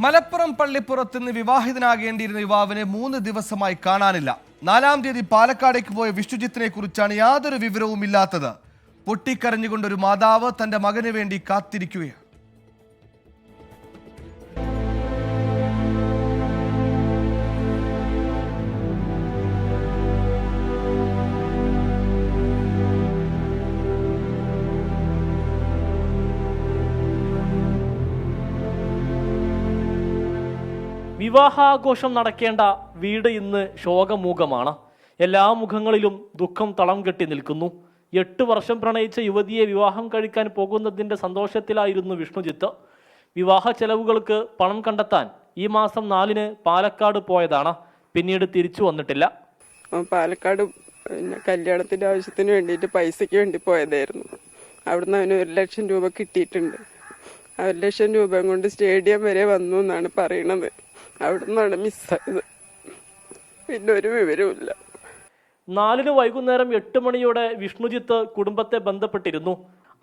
മലപ്പുറം പള്ളിപ്പുറത്ത് നിന്ന് വിവാഹിതനാകേണ്ടിയിരുന്ന യുവാവിനെ 3 ദിവസമായി കാണാനില്ല. 4-ാം തീയതി പാലക്കാടേക്ക് പോയ വിഷ്ണുജിത്തിനെ കുറിച്ചാണ് യാതൊരു വിവരവും ഇല്ലാത്തത്. പൊട്ടിക്കരഞ്ഞുകൊണ്ടൊരു മാതാവ് തന്റെ മകന് വേണ്ടി കാത്തിരിക്കുകയാണ്. വിവാഹാഘോഷം നടക്കേണ്ട വീട് ഇന്ന് ശോകമൂകമാണ്. എല്ലാ മുഖങ്ങളിലും ദുഃഖം തളം കെട്ടി നിൽക്കുന്നു. 8 വർഷം പ്രണയിച്ച യുവതിയെ വിവാഹം കഴിക്കാൻ പോകുന്നതിൻ്റെ സന്തോഷത്തിലായിരുന്നു വിഷ്ണുജിത്ത്. വിവാഹ ചെലവുകൾക്ക് പണം കണ്ടെത്താൻ ഈ മാസം 4-ന് പാലക്കാട് പോയതാണ്. പിന്നീട് തിരിച്ചു വന്നിട്ടില്ല. പാലക്കാട് കല്യാണത്തിൻ്റെ ആവശ്യത്തിന് വേണ്ടിയിട്ട് പൈസയ്ക്ക് വേണ്ടി പോയതായിരുന്നു. അവിടുന്ന് അവന് 1 ലക്ഷം രൂപ കിട്ടിയിട്ടുണ്ട്. 1 ലക്ഷം രൂപ കൊണ്ട് സ്റ്റേഡിയം വരെ വന്നു എന്നാണ് പറയണത്. അവിടെ നിന്നാണ് മിസ്സായത്. പിന്നെ ഒരു വിവരവുമില്ല. 4-ന് വൈകുന്നേരം 8 മണിയോടെ വിഷ്ണുജിത്ത് കുടുംബത്തെ ബന്ധപ്പെട്ടിരുന്നു.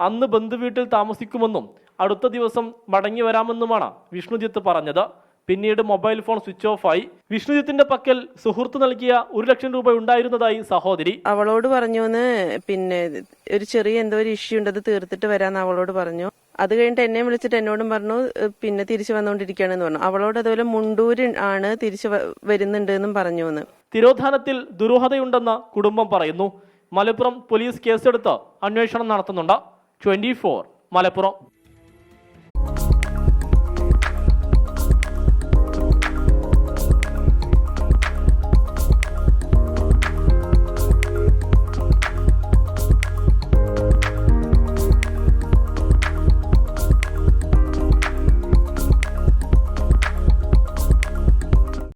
അന്ന് ബന്ധുവീട്ടിൽ താമസിക്കുമെന്നും അടുത്ത ദിവസം മടങ്ങി വരാമെന്നുമാണ് വിഷ്ണുജിത്ത് പറഞ്ഞത്. പിന്നീട് മൊബൈൽ ഫോൺ സ്വിച്ച് ഓഫ് ആയി. വിഷ്ണുജിത്തിന്റെ പക്കൽ സുഹൃത്ത് നൽകിയ 1 ലക്ഷം രൂപ ഉണ്ടായിരുന്നതായി സഹോദരി. അവളോട് പറഞ്ഞു പിന്നെ ഒരു ചെറിയ എന്തോ ഒരു ഇഷ്യൂ ഉണ്ട്, അത് തീർത്തിട്ട് വരാന്ന് അവളോട് പറഞ്ഞു. അത് കഴിഞ്ഞിട്ട് എന്നെ വിളിച്ചിട്ട് എന്നോടും പറഞ്ഞു പിന്നെ തിരിച്ചു വന്നുകൊണ്ടിരിക്കുകയാണെന്ന് പറഞ്ഞു. അവളോട് അതുപോലെ മുണ്ടൂര് ആണ് തിരിച്ചു വരുന്നുണ്ട് എന്നും പറഞ്ഞു. തിരോധാനത്തിൽ ദുരൂഹതയുണ്ടെന്ന് കുടുംബം പറയുന്നു. മലപ്പുറം പോലീസ് കേസെടുത്ത് അന്വേഷണം നടത്തുന്നുണ്ട്. 24 മലപ്പുറം.